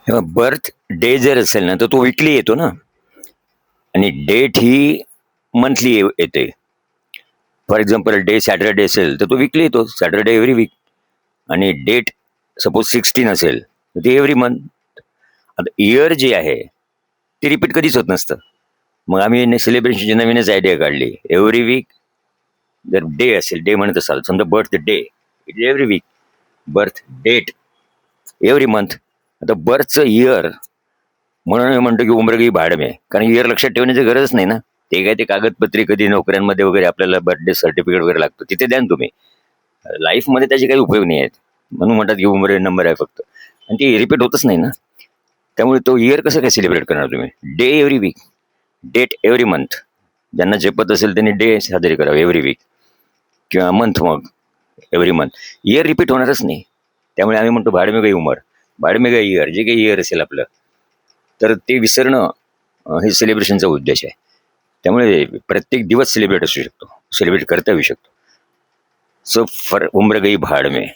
Birth day जर असेल ना तर तो वीकली येतो ना. आणि डेट ही मंथली येते. फॉर एक्झाम्पल डे सॅटरडे असेल तर तो वीकली येतो, सॅटरडे एव्हरी वीक. आणि डेट सपोज 16 असेल तर ते एव्हरी मंथ. आता इयर जे आहे ते रिपीट कधीच होत नसतं. मग आम्ही सेलिब्रेशनची नवीनच आयडिया काढली. एव्हरी वीक जर डे असेल, डे म्हणत असाल, समजा birthday it is every week. Birth date every month. आता बर्थचं इयर म्हणून मी म्हणतो की उमर गई भाड में, कारण इयर लक्षात ठेवण्याची गरजच नाही ना. ते काय ते कागदपत्री कधी नोकऱ्यांमध्ये वगैरे आपल्याला बर्थडे सर्टिफिकेट वगैरे लागतं, तिथे द्या ना तुम्ही. लाईफमध्ये त्याचे काही उपयोग नाही आहेत. म्हणून म्हणतात की उमर नंबर आहे फक्त, आणि ते रिपीट होतच नाही ना. त्यामुळे तो इयर कसं काय सेलिब्रेट करणार तुम्ही? Day every week, date every month. ज्यांना झेपत असेल त्यांनी डे साजरी करावे एव्हरी वीक, किंवा मंथ मग एव्हरी मंथ. इयर रिपीट होणारच नाही. त्यामुळे आम्ही म्हणतो भाड में गई उमर, भाड में गई इयर. जे काही इयर असेल आपलं तर ते विसरणं हे सेलिब्रेशनचा उद्देश आहे. त्यामुळे प्रत्येक दिवस सेलिब्रेट असू शकतो, सेलिब्रेट करता येऊ शकतो. सो फॉर उम्र गई भाड में.